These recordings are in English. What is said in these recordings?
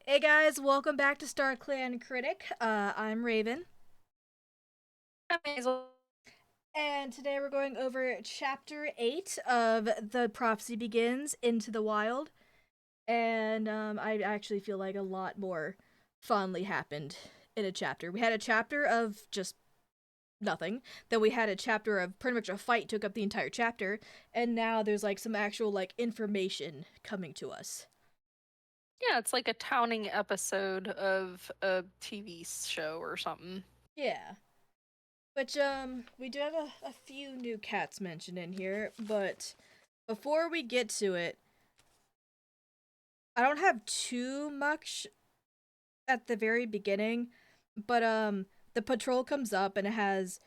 Hey guys, welcome back to Starclan Critic. I'm Raven, Hi, Hazel. and today we're going over Chapter 8 of The Prophecy Begins Into the Wild. And I actually feel like a lot more fondly happened in a chapter. We had a chapter of just nothing, then we had a chapter of pretty much a fight took up the entire chapter, and now there's like some actual like information coming to us. Yeah, it's like a towning episode of a TV show or something. Yeah. Which we do have a few new cats mentioned in here, but before we get to it, I don't have too much at the very beginning, but the patrol comes up and it has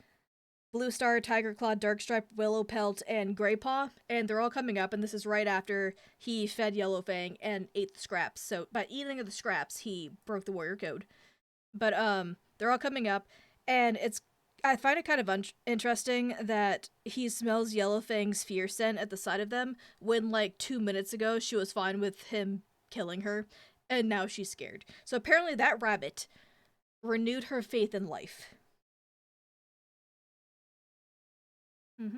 Blue Star, Tiger Claw, Darkstripe, Willow Pelt, and Grey Paw, and they're all coming up, and this is right after he fed Yellowfang and ate the scraps. So by eating of the scraps, he broke the warrior code. But they're all coming up, and it's I find it kind of interesting that he smells Yellowfang's fear scent at the side of them when like 2 minutes ago she was fine with him killing her, and now she's scared. So apparently that rabbit renewed her faith in life. Mm-hmm.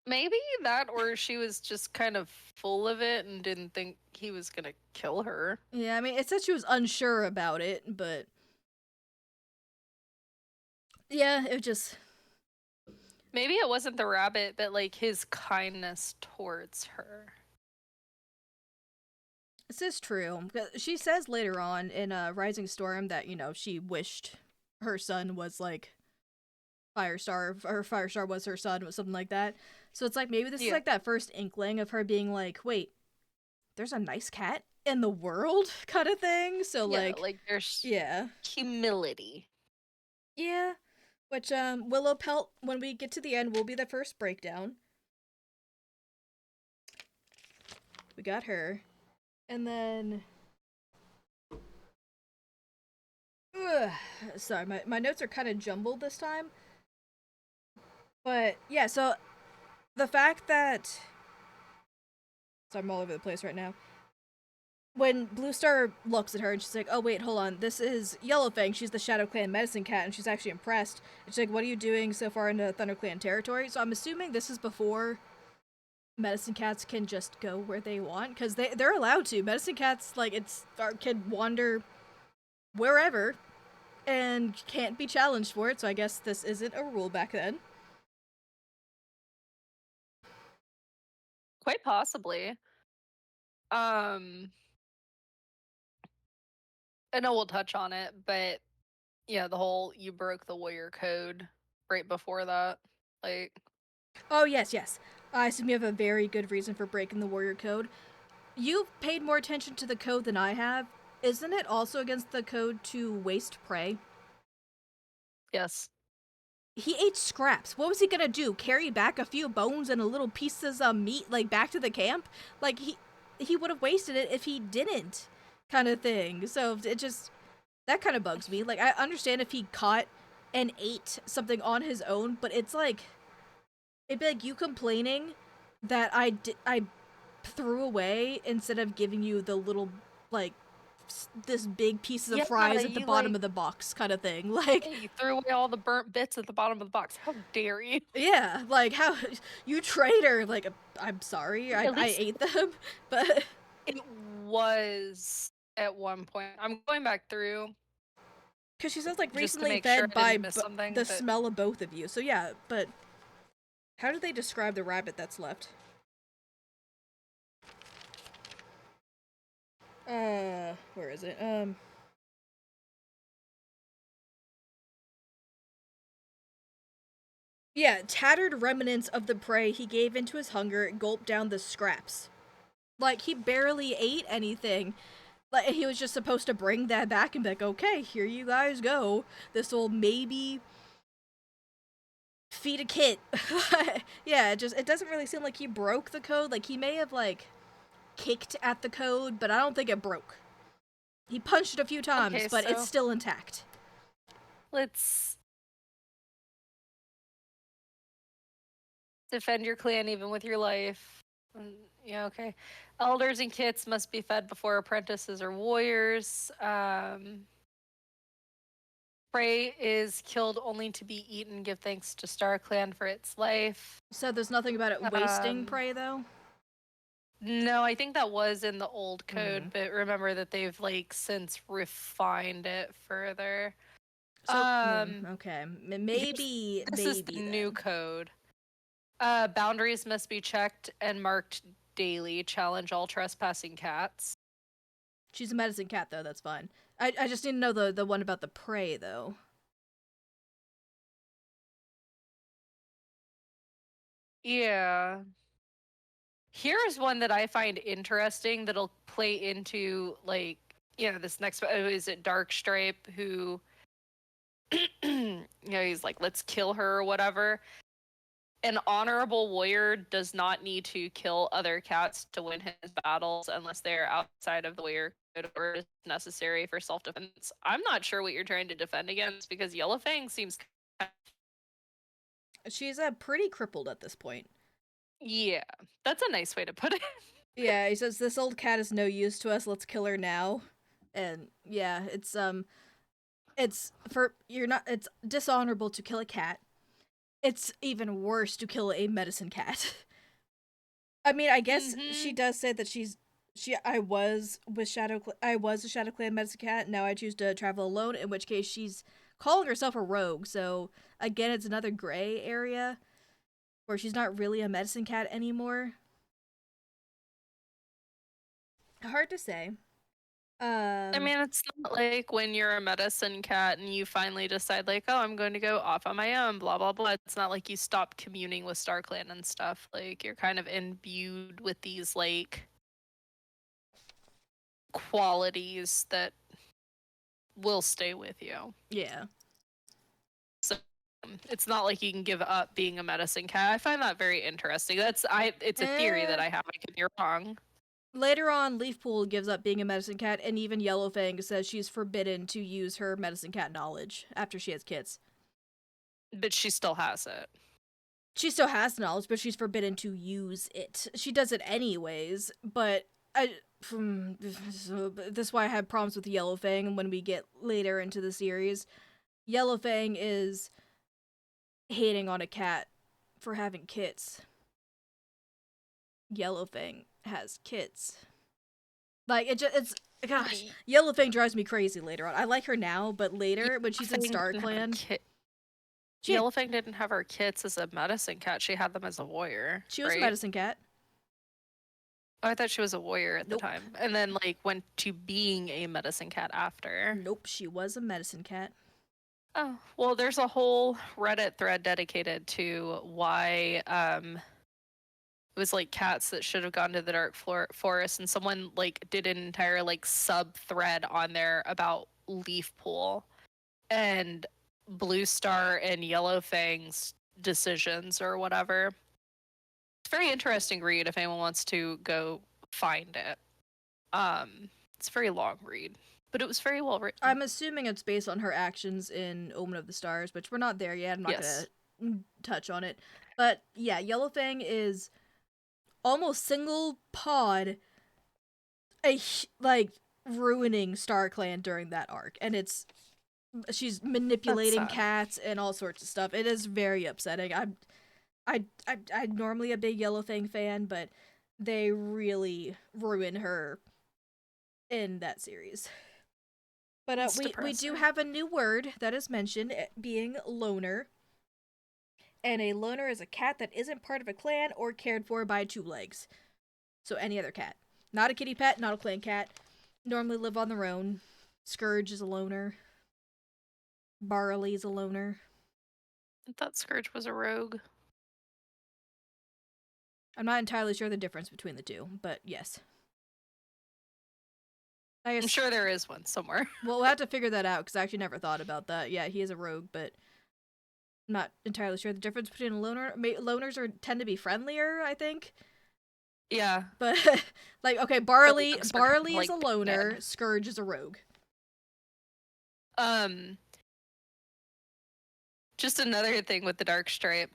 Maybe that, or she was just kind of full of it and didn't think he was gonna kill her. Yeah, I mean it said she was unsure about it, but yeah, it just Maybe it wasn't the rabbit, but like his kindness towards her. this is true. She says later on in Rising Storm that she wished her son was like Firestar, or Firestar was her son, or something like that. So it's like maybe this is Yeah. like that first inkling of her being like, wait, there's a nice cat in the world, kind of thing. So Yeah, like, like there's yeah, humility. yeah. Which Willow Pelt, when we get to the end, will be the first breakdown. We got her, and then. Ugh, sorry, my notes are kind of jumbled this time. But yeah, so the fact that. So I'm all over the place right now. When Blue Star looks at her and she's like, "Oh wait, hold on, this is Yellowfang. She's the Shadow Clan medicine cat, and she's actually impressed." And she's like, "What are you doing so far into Thunder Clan territory?" So I'm assuming this is before medicine cats can just go where they want, because they're allowed to. Medicine cats like can wander wherever and can't be challenged for it. So I guess this isn't a rule back then. Quite possibly. Um, I know we'll touch on it, but yeah, the whole you broke the warrior code right before that. Like, Oh yes, yes. I assume you have a very good reason for breaking the warrior code. You've paid more attention to the code than I have. Isn't it also against the code to waste prey? yes. He ate scraps. What was he gonna do? Carry back a few bones and a little pieces of meat like back to the camp? Like he would have wasted it if he didn't, kind of thing. So it just that kind of bugs me. Like I understand if he caught and ate something on his own, but it's like it'd be like you complaining that I threw away instead of giving you the little like this big pieces of Yeah, fries at the you bottom like of the box kind of thing. Like, yeah, you threw away all the burnt bits at the bottom of the box. How dare you? yeah, like how you traitor. Like, I'm sorry, At I least ate them, but it was at one point. I'm going back through because she says like just to recently make sure fed I by didn't miss something, the but smell of both of you. So yeah, but how do they describe the rabbit that's left? Where is it? Yeah, tattered remnants of the prey he gave into his hunger gulped down the scraps. Like he barely ate anything. Like he was just supposed to bring that back and be like, okay, here you guys go. This will maybe feed a kid. Yeah, it doesn't really seem like he broke the code. Like he may have like kicked at the code, but I don't think it broke. He punched it a few times, okay, but it's so still intact. let's defend your clan even with your life. Yeah, okay. Elders and kits must be fed before apprentices or warriors. Prey is killed only to be eaten. Give thanks to Starclan for its life. So there's nothing about it wasting Um, prey though. no, I think that was in the old code, but remember that they've like since refined it further. So okay, Here's, this is the maybe new then. code. Boundaries must be checked and marked daily. Challenge all trespassing cats. She's a medicine cat though. That's fine. I just need to know the one about the prey though. Yeah. Here's one that I find interesting that'll play into like this next is it Darkstripe who he's like let's kill her or whatever. An honorable warrior does not need to kill other cats to win his battles unless they are outside of the warrior code or is necessary for self-defense. I'm not sure what you're trying to defend against because Yellowfang seems She's pretty crippled at this point. yeah, that's a nice way to put it. Yeah, he says this old cat is no use to us. Let's kill her now. And yeah, it's for you're not. It's dishonorable to kill a cat. It's even worse to kill a medicine cat. I mean, I guess she Mm-hmm. does say that I was with I was a Shadow Clan medicine cat. Now I choose to travel alone. In which case, she's calling herself a rogue. So again, it's another gray area where she's not really a medicine cat anymore. Hard to say. I Um, mean, it's not like when you're a medicine cat and you finally decide, like, oh, I'm going to go off on my own, blah, blah, blah. It's not like you stop communing with Starclan and stuff. Like, you're kind of imbued with these, like, qualities that will stay with you. yeah. So it's not like you can give up being a medicine cat. I find that very interesting. It's a theory that Eh, I have. I could be wrong. Later on, Leafpool gives up being a medicine cat, and even Yellowfang says she's forbidden to use her medicine cat knowledge after she has kids. But she still has it. She still has knowledge, but she's forbidden to use it. She does it anyways, but this is why I have problems with Yellowfang when we get later into the series. Yellowfang is hating on a cat for having kids. Yellowfang has kids. Like it's gosh, Yellowfang drives me crazy later on. I like her now, but later when she's in Yellowfang didn't have her StarClan, kit. she Yellowfang didn't have her kits as a medicine cat. She had them as a warrior, she was a right? medicine cat. Oh, I thought she was a warrior at the Nope. time, and then like went to being a medicine cat after. Nope, she was a medicine cat. Oh, well, there's a whole Reddit thread dedicated to why it was like cats that should have gone to the dark forest, and someone like did an entire like sub thread on there about Leaf Pool and Blue Star and Yellowfang's decisions or whatever. It's a very interesting read if anyone wants to go find it. It's a very long read, but it was very well written. I'm assuming it's based on her actions in Omen of the Stars, which we're not there yet. I'm not Yes. gonna touch on it. But yeah, Yellowfang is almost single pod like ruining StarClan during that arc, and she's That's manipulating sad. cats and all sorts of stuff. It is very upsetting. I'm normally a big Yellowfang fan, but they really ruin her in that series. But It's we do depressing. have a new word that is mentioned, being loner. And a loner is a cat that isn't part of a clan or cared for by two legs. So any other cat. Not a kitty pet, not a clan cat. Normally live on their own. Scourge is a loner. Barley is a loner. I thought Scourge was a rogue. I'm not entirely sure the difference between the two, but yes. I I'm guess sure there is one somewhere. we'll have to figure that out because I actually never thought about that. Yeah, he is a rogue, but I'm not entirely sure the difference between a loner. Loners tend to be friendlier, I think. Yeah, But like, okay, the Barley rogues are kind of Barley is like a loner. bad. Scourge is a rogue. Um, just another thing with the dark stripe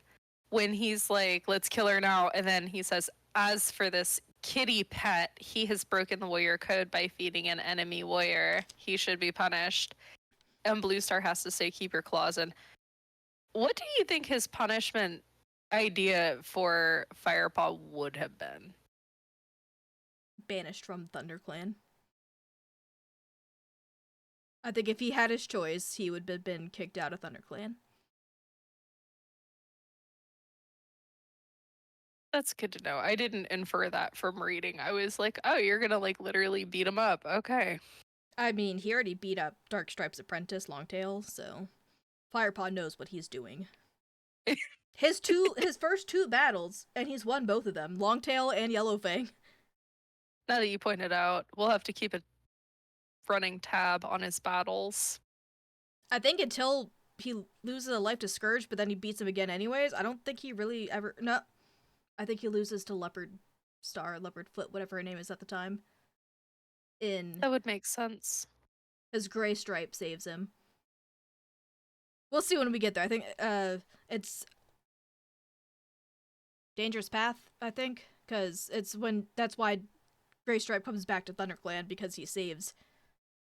when he's like, "Let's kill her now," and then he says, "As for this kitty pet. He has broken the warrior code by feeding an enemy warrior. He should be punished. And Blue Star has to say, keep your claws in. What do you think his punishment idea for Firepaw would have been? Banished from ThunderClan. I think if he had his choice, he would have been kicked out of ThunderClan. That's good to know. I didn't infer that from reading. I was like, oh, you're gonna like literally beat him up. Okay. I mean, he already beat up Darkstripe's apprentice, Longtail, so Firepaw knows what he's doing. His first two battles, and he's won both of them, Longtail and Yellowfang. Now that you pointed out, we'll have to keep a running tab on his battles. I think until he loses a life to Scourge, but then he beats him again anyways. I don't think he really ever. No, I think he loses to Leopard Star, Leopard Foot, whatever her name is at the time. That would make sense. His Gray Stripe saves him. We'll see when we get there. I think it's Dangerous Path, I think, because it's when that's why Gray Stripe comes back to ThunderClan, because he saves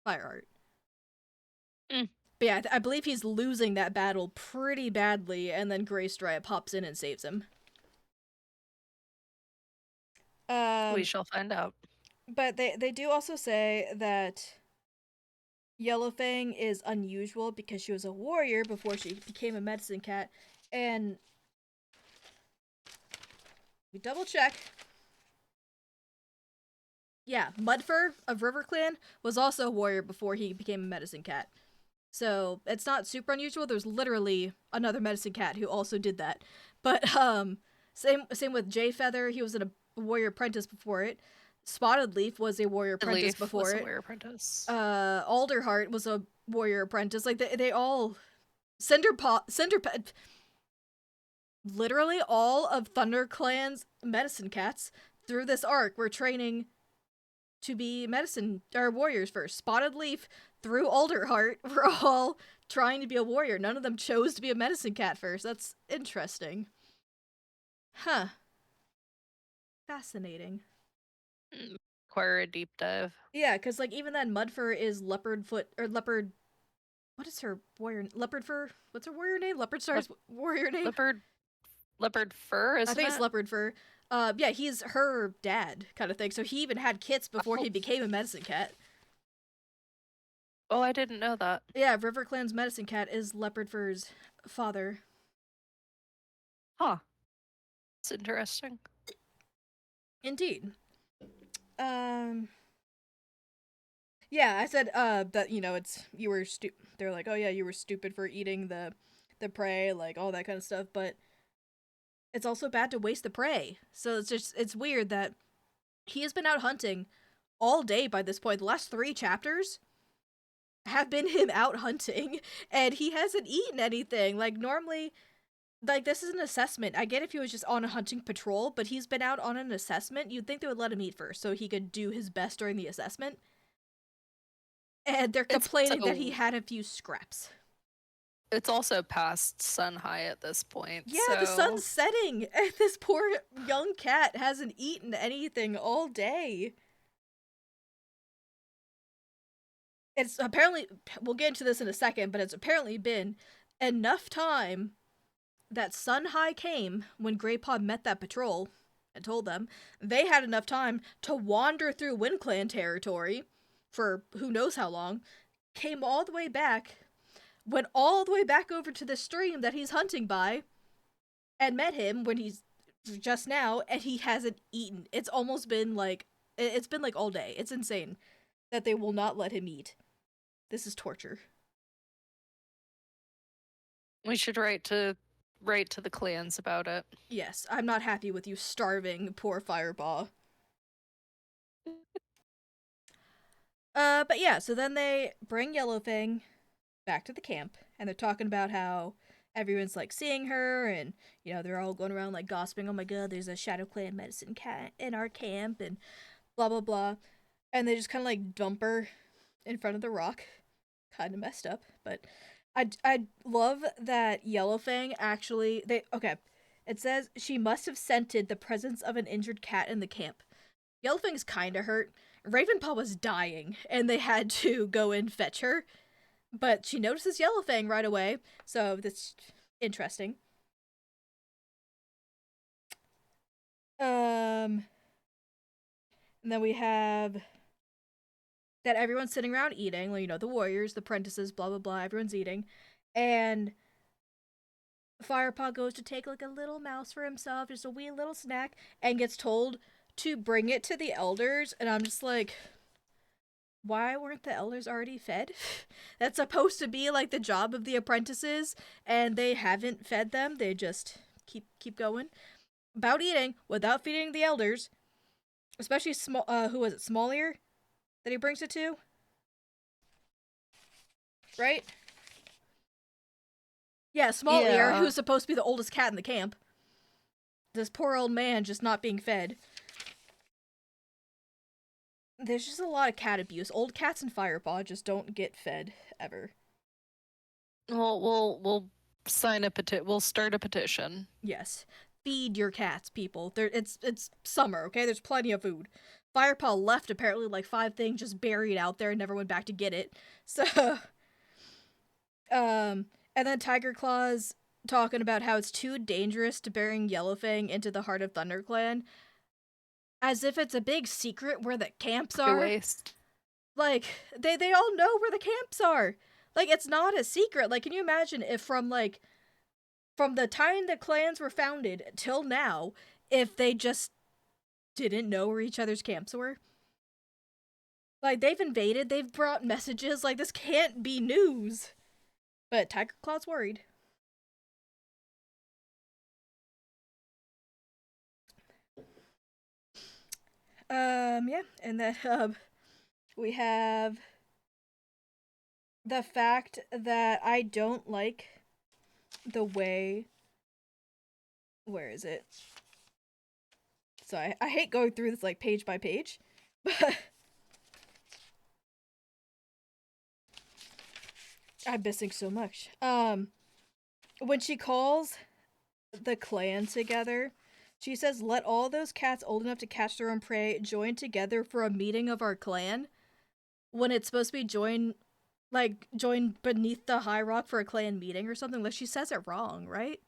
Fireheart. Mm. But yeah, I believe he's losing that battle pretty badly, and then Gray Stripe hops in and saves him. We shall find out. But they do also say that Yellowfang is unusual because she was a warrior before she became a medicine cat, and we double check. Yeah, Mudfur of RiverClan was also a warrior before he became a medicine cat. So it's not super unusual. There's literally another medicine cat who also did that. But same with Jay Feather. He was a warrior apprentice before it. Spotted Leaf was a warrior apprentice before it. Warrior apprentice. Alderheart was a warrior apprentice. Like they all literally all of ThunderClan's medicine cats through this arc were training to be medicine or warriors first. Spotted Leaf through Alderheart were all trying to be a warrior. None of them chose to be a medicine cat first. That's interesting. Huh. Fascinating. Require a deep dive. Yeah, because like even then Mudfur is Leopard Foot or Leopard. What is her warrior? Leopard Fur? What's her warrior name? Leopard Star's warrior name? Leopard Fur, isn't it? I think it's Leopard Fur. Yeah, he's her dad kind of thing. So he even had kits before he became a medicine cat. Oh, I didn't know that. Yeah, RiverClan's medicine cat is Leopard Fur's father. Huh. It's interesting. Indeed. Yeah, I said that it's you were they're like, "Oh yeah, you were stupid for eating the prey," like all that kind of stuff, but it's also bad to waste the prey. So it's weird that he has been out hunting all day by this point. The last 3 chapters have been him out hunting, and he hasn't eaten anything. Like normally, like this is an assessment. I get if he was just on a hunting patrol, but he's been out on an assessment. You'd think they would let him eat first so he could do his best during the assessment. And they're complaining that he had a few scraps. It's also past sun high at this point. Yeah, so... the sun's setting, and this poor young cat hasn't eaten anything all day. It's apparently, we'll get into this in a second, but it's apparently been enough time that sun high came when Greypaw met that patrol and told them they had enough time to wander through WindClan territory for who knows how long, came all the way back, went all the way back over to the stream that he's hunting by, and met him when he's just now, and he hasn't eaten. It's almost been like, it's been like all day. It's insane that they will not let him eat. This is torture. We should write to the clans about it. Yes, I'm not happy with you starving poor Firepaw. But yeah, so then they bring Yellowfang back to the camp, and they're talking about how everyone's like seeing her, and they're all going around like gossiping. Oh my god, there's a Shadow Clan medicine cat in our camp, and blah blah blah. And they just kind of like dump her in front of the rock. Kind of messed up, but I love that Yellowfang actually it says she must have scented the presence of an injured cat in the camp. Yellowfing's kind of hurt. Ravenpaw was dying, and they had to go and fetch her. But she notices Yellowfang right away, so that's interesting. Um, and then we have that everyone's sitting around eating. Well, the warriors, the apprentices, blah blah blah. Everyone's eating, and Firepaw goes to take like a little mouse for himself, just a wee little snack, and gets told to bring it to the elders. And I'm just like, why weren't the elders already fed? That's supposed to be like the job of the apprentices, and they haven't fed them. They just keep going about eating without feeding the elders, especially small. Who was it? Small Ear that he brings it to, right? Yeah, Small Ear, Yeah. who's supposed to be the oldest cat in the camp. This poor old man just not being fed. There's just a lot of cat abuse. Old cats in Firepaw just don't get fed ever. Well, we'll sign a petition. We'll start a petition. Yes, feed your cats, people. It's summer, okay? There's plenty of food. Firepaw left apparently like 5 things just buried out there and never went back to get it. So, and then Tiger Claw's talking about how it's too dangerous to bring Yellowfang into the heart of ThunderClan, as if it's a big secret where the camps To are. waste. Like they all know where the camps are. Like it's not a secret. Like can you imagine if from the time the clans were founded till now, if they just didn't know where each other's camps were? Like they've invaded, they've brought messages. Like this can't be news. But Tiger Claw's worried. Yeah, and then we have the fact that I don't like the way. Where is it? So I hate going through this like page by page, but I'm missing so much. When she calls the clan together, she says, "Let all those cats old enough to catch their own prey join together for a meeting of our clan." When it's supposed to be join beneath the high rock for a clan meeting or something. Like she says it wrong, right?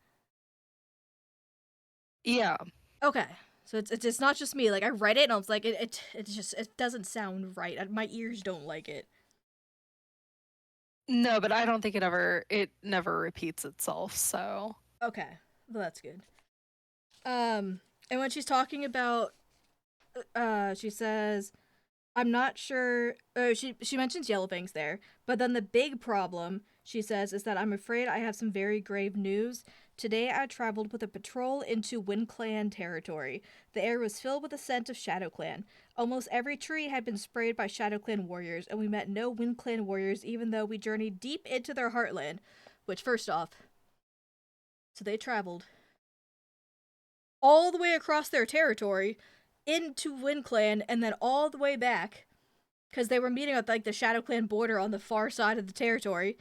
Yeah. Okay. So it's not just me. Like I read it and I was like, it doesn't sound right. My ears don't like it. No, but I don't think it never repeats itself. So Okay, well that's good. And when she's talking about, she says, "I'm not sure." She mentions Yellowfangs there, but then the big problem she says is that I'm afraid I have some very grave news. Today I traveled with a patrol into WindClan territory. The air was filled with the scent of ShadowClan. Almost every tree had been sprayed by ShadowClan warriors, and we met no WindClan warriors even though we journeyed deep into their heartland. Which, first off, so they traveled all the way across their territory into WindClan and then all the way back because they were meeting at like the ShadowClan border on the far side of the territory,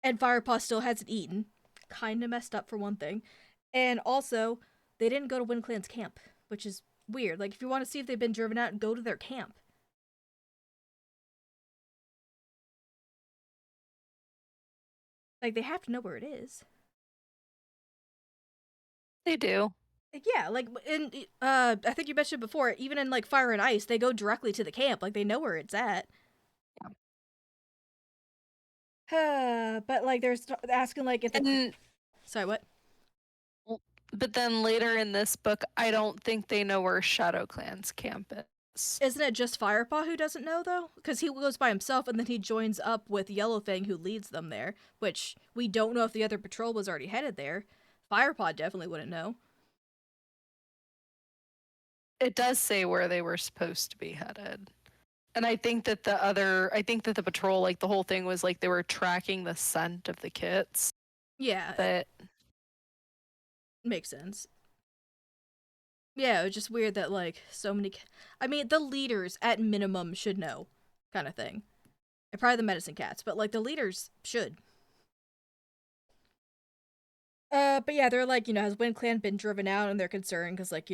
and Firepaw still hasn't eaten. Kind of messed up for one thing, and also they didn't go to WindClan's camp, which is weird. Like if you want to see if they've been driven out, go to their camp. Like they have to know where it is. they do. Like, yeah, like in I think you mentioned before, even in like Fire and Ice, they go directly to the camp. Like they know where it's at. But like there's asking like if the And sorry what but then later in this book, I don't think they know where ShadowClan's camp is. isn't it just Firepaw who doesn't know though? Because he goes by himself and then he joins up with Yellowfang who leads them there, which we don't know if the other patrol was already headed there. Firepaw definitely wouldn't know. It does say where they were supposed to be headed. And I think that the patrol, like the whole thing was like they were tracking the scent of the kits. Yeah, But makes sense. Yeah, it was just weird that like so many. I mean, the leaders at minimum should know, kind of thing. And probably the medicine cats, but like the leaders should. But yeah, they're like, has WindClan been driven out, and they're concerned because like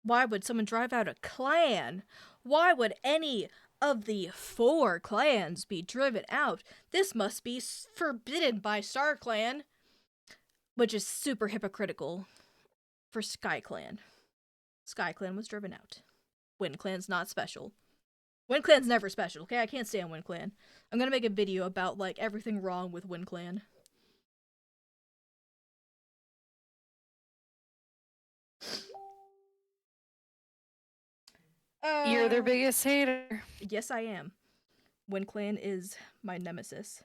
Why would someone drive out a clan? Why would any of the 4 clans be driven out? This must be forbidden by Starclan, which is super hypocritical for SkyClan. SkyClan was driven out. WindClan's not special. WindClan's never special, okay? I can't stand WindClan. I'm gonna make a video about, like, everything wrong with WindClan. You're their biggest hater. Yes, I am. WindClan is my nemesis.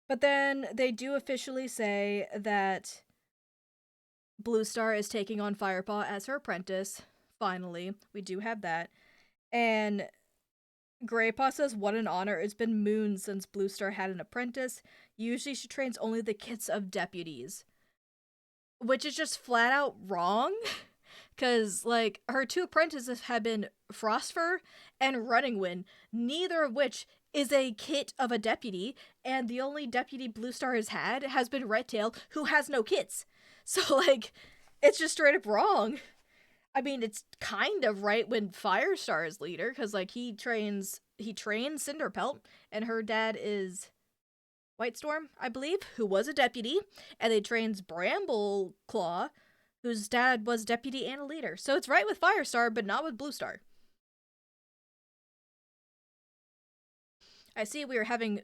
But then they do officially say that Blue Star is taking on Firepaw as her apprentice. Finally, we do have that. And Greypaw says, "What an honor. It's been moons since Blue Star had an apprentice. Usually she trains only the kids of deputies." Which is just flat out wrong. Because, like, her 2 apprentices have been Frostfur and Running Wind, neither of which is a kit of a deputy, and the only deputy Blue Star has had has been Redtail, who has no kits. So, like, it's just straight up wrong. I mean, it's kind of right when Firestar is leader, because, like, he trains Cinderpelt, and her dad is Whitestorm, I believe, who was a deputy, and they trains Bramble-Claw, whose dad was deputy and a leader. So it's right with Firestar, but not with Blue Star. I see we are having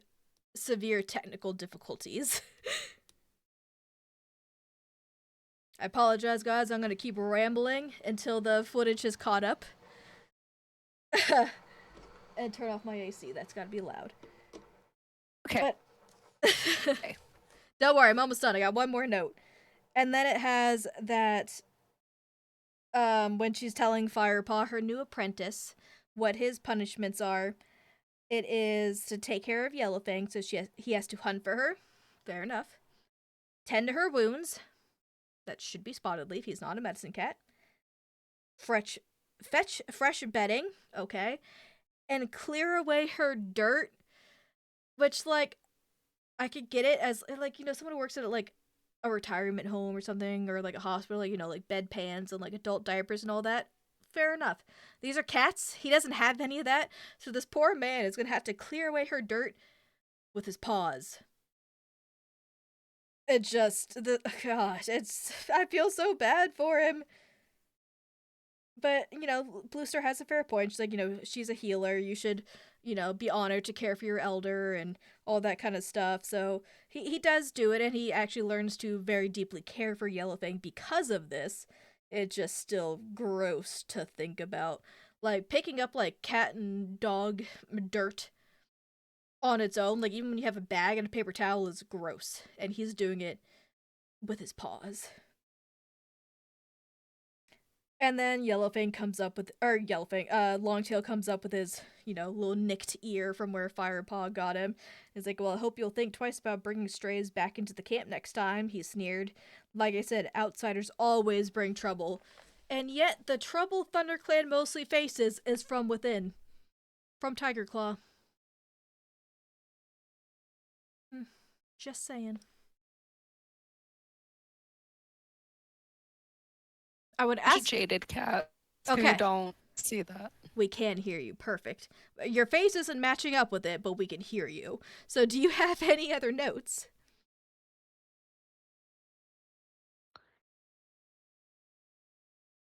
severe technical difficulties. I apologize, guys. I'm going to keep rambling until the footage is caught up. And turn off my AC. That's got to be loud. Okay. But Okay. Don't worry, I'm almost done. I got one more note. And then it has that when she's telling Firepaw, her new apprentice, what his punishments are, it is to take care of Yellowfang, so he has to hunt for her. Fair enough. Tend to her wounds. That should be Spotted Leaf. He's not a medicine cat. Fetch fresh bedding. Okay. And clear away her dirt. Which, like, I could get it as, like, you know, someone who works at, like, a retirement home or something, or, like, a hospital, like, you know, like, bedpans and, like, adult diapers and all that. Fair enough. These are cats. He doesn't have any of that. So this poor man is going to have to clear away her dirt with his paws. It just, gosh, I feel so bad for him. But, you know, Blue Star has a fair point. She's like, you know, she's a healer. You should, you know, be honored to care for your elder and all that kind of stuff. So he does do it, and he actually learns to very deeply care for Yellowfang because of this. It's just still gross to think about. Like, picking up, like, cat and dog dirt on its own, like, even when you have a bag and a paper towel, is gross. And he's doing it with his paws. And then Yellowfang comes up with, or Yellowfang, Longtail comes up with his, you know, little nicked ear from where Firepaw got him. He's like, "Well, I hope you'll think twice about bringing strays back into the camp next time," he sneered. Like I said, outsiders always bring trouble. And yet, the trouble ThunderClan mostly faces is from within. From Tiger Claw. Just saying. I would ask. Jaded cats who Okay. don't see that. We can hear you. Perfect. Your face isn't matching up with it, but we can hear you. So, do you have any other notes?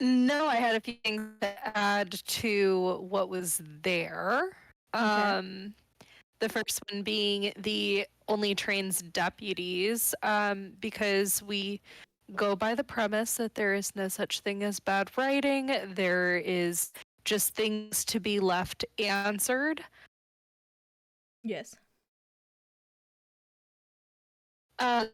No, I had a few things to add to what was there. Okay. The first one being the only trains deputies, because we go by the premise that there is no such thing as bad writing. There is just things to be left answered. Yes. Uh,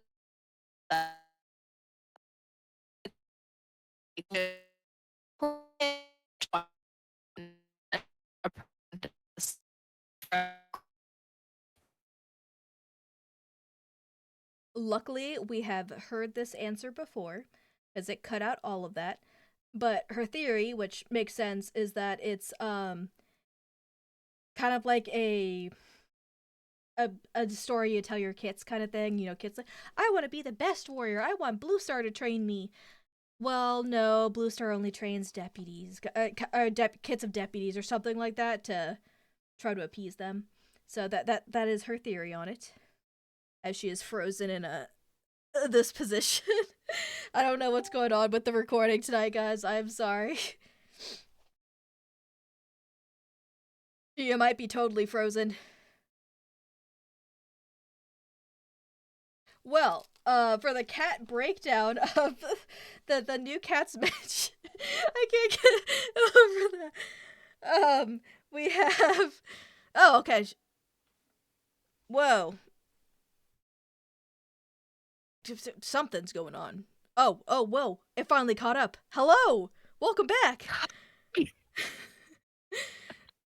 Luckily, we have heard this answer before, as it cut out all of that. But her theory, which makes sense, is that it's kind of like a story you tell your kids kind of thing. You know, kids like, "I want to be the best warrior. I want Blue Star to train me." Well, no, Blue Star only trains deputies, kits of deputies or something like that to try to appease them. So that is her theory on it, as she is frozen in a this position. I don't know what's going on with the recording tonight, guys. I'm sorry. You might be totally frozen. Well, for the cat breakdown of the new cat's match, I can't get over that. We have. Oh, okay. Whoa, something's going on. Oh, whoa! It finally caught up. Hello, welcome back.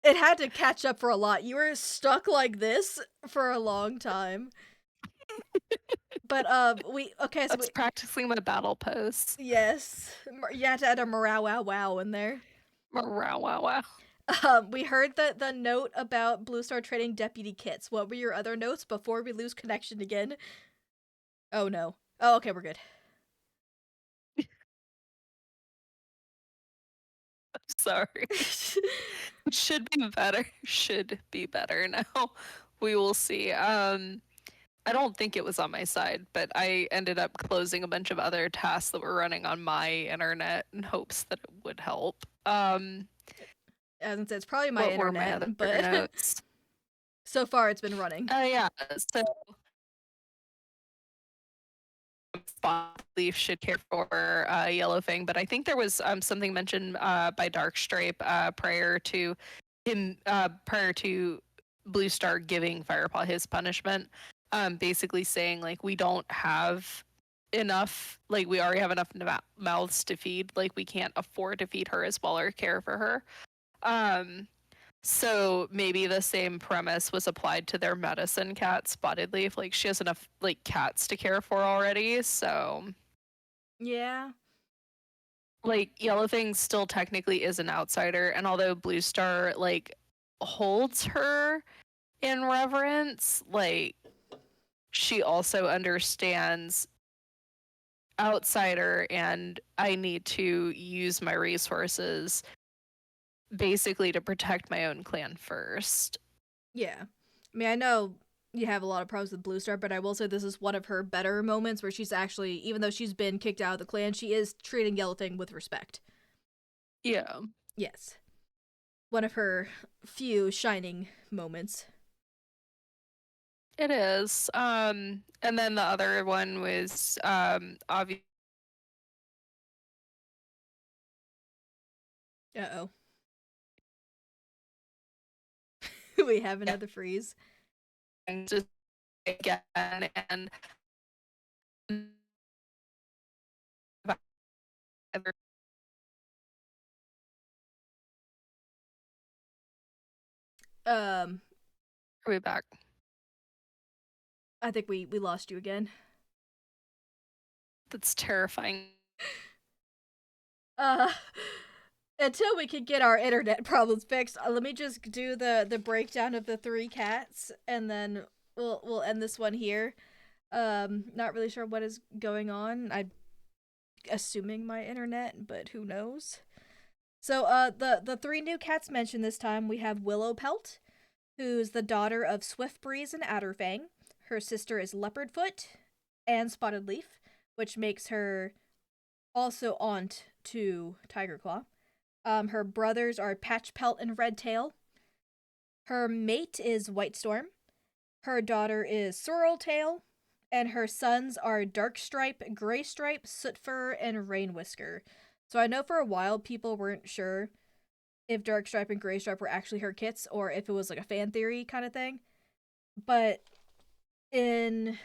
It had to catch up for a lot. You were stuck like this for a long time. But we okay. So That's we practicing my battle pose. yes, you had to add a morale wow wow in there. Wow, wow, wow. We heard the note about Blue Star trading deputy kits. What were your other notes before we lose connection again? Oh no. Oh, okay, we're good. Sorry. Should be better. Should be better now. We will see. I don't think it was on my side, but I ended up closing a bunch of other tasks that were running on my internet in hopes that it would help. As I said, it's probably my What were my other internet, but notes? so far it's been running. Yeah, so Leaf should care for Yellowfang, but I think there was something mentioned by Darkstripe prior to him, prior to Blue Star giving Firepaw his punishment, basically saying like we don't have enough, like we already have enough mouths to feed, like we can't afford to feed her as well or care for her. Um, so maybe the same premise was applied to their medicine cat, Spotted Leaf. Like she has enough like cats to care for already. So Yeah. like Yellowfang still technically is an outsider, and although Blue Star like holds her in reverence, like she also understands outsider and I need to use my resources basically to protect my own clan first. Yeah. I mean, I know you have a lot of problems with Blue Star, but I will say this is one of her better moments where she's actually, even though she's been kicked out of the clan, she is treating Yellowfang with respect. Yeah. Yes. One of her few shining moments. It is. And then the other one was obviously Uh oh. We have another freeze. just again and Um, are we back? I think we lost you again. That's terrifying. Uh, until we can get our internet problems fixed, let me just do the breakdown of the three cats, and then we'll end this one here. Not really sure what is going on. I'm assuming my internet, but who knows? So, the three new cats mentioned this time, we have Willow Pelt, who's the daughter of Swift Breeze and Adderfang. Her sister is Leopardfoot and Spotted Leaf, which makes her also aunt to Tigerclaw. Her brothers are Patchpelt and Redtail. Her mate is Whitestorm. Her daughter is Sorreltail. And her sons are Darkstripe, Graystripe, Sootfur, and Rainwhisker. So I know for a while people weren't sure if Darkstripe and Graystripe were actually her kits or if it was like a fan theory kind of thing. But in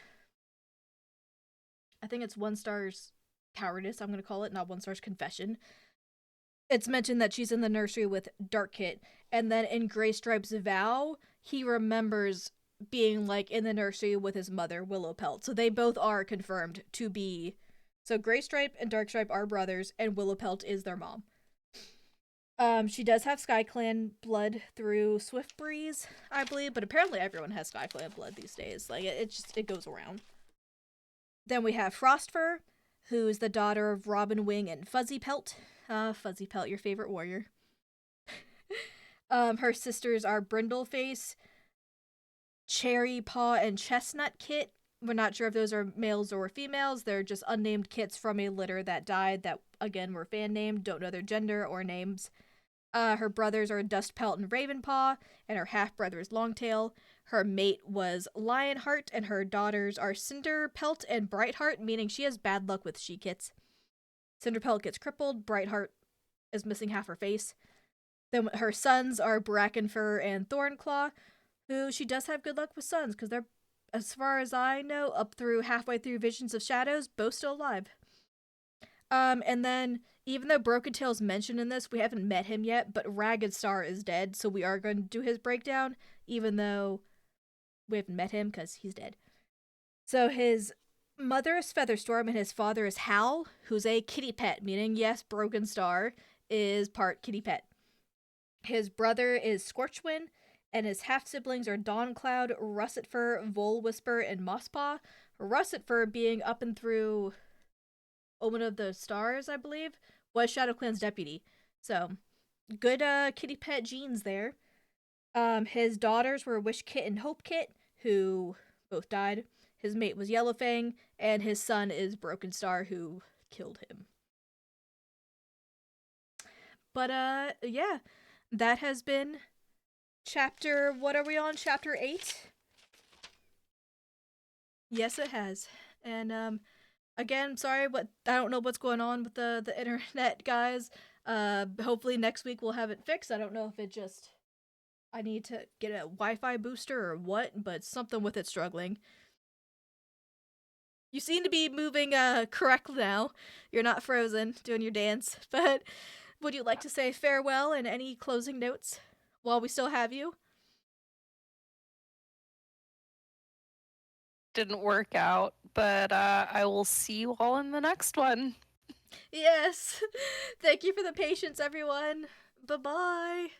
I think it's One Star's cowardice, I'm gonna call it, not One Star's confession. It's mentioned that she's in the nursery with Darkkit, and then in Graystripe's vow, he remembers being like in the nursery with his mother, Willowpelt. So they both are confirmed to be. So Graystripe and Darkstripe are brothers, and Willowpelt is their mom. She does have SkyClan blood through Swift Breeze, I believe, but apparently everyone has SkyClan blood these days. Like it just it goes around. Then we have Frostfur, who's the daughter of Robin Wing and Fuzzy Pelt. Fuzzy Pelt, your favorite warrior. Her sisters are Brindleface, Cherry Paw, and Chestnut Kit. We're not sure if those are males or females. They're just unnamed kits from a litter that died that, again, were fan named. Don't know their gender or names. Her brothers are Dustpelt and Ravenpaw, and her half brother is Longtail. Her mate was Lionheart, and her daughters are Cinderpelt and Brightheart, meaning she has bad luck with she kits. Cinderpelt gets crippled, Brightheart is missing half her face. Then her sons are Brackenfur and Thornclaw, who she does have good luck with sons, because they're, as far as I know, up through halfway through Visions of Shadows, both still alive. And then even though Broken Tail's mentioned in this, we haven't met him yet, but Ragged Star is dead, so we are going to do his breakdown, even though we haven't met him because he's dead. So his mother is Featherstorm and his father is Hal, who's a kitty pet, meaning yes, Broken Star is part kitty pet. His brother is Scorchwind, and his half siblings are Dawncloud, Russetfur, Volwhisper, and Mosspaw. Russetfur being up and through Omen of the Stars, I believe, was ShadowClan's deputy. So, good kitty pet genes there. His daughters were Wish Kit and Hope Kit, who both died. His mate was Yellowfang, and his son is Broken Star, who killed him. But yeah, that has been chapter. What are we on? Chapter 8. Yes, it has. And again, sorry, but I don't know what's going on with the internet, guys. Hopefully next week we'll have it fixed. I don't know if it just I need to get a Wi-Fi booster or what, but something with it struggling. You seem to be moving correctly now. You're not frozen doing your dance. But would you like to say farewell and any closing notes while we still have you? Didn't work out, but I will see you all in the next one. Yes. Thank you for the patience, everyone. Bye-bye.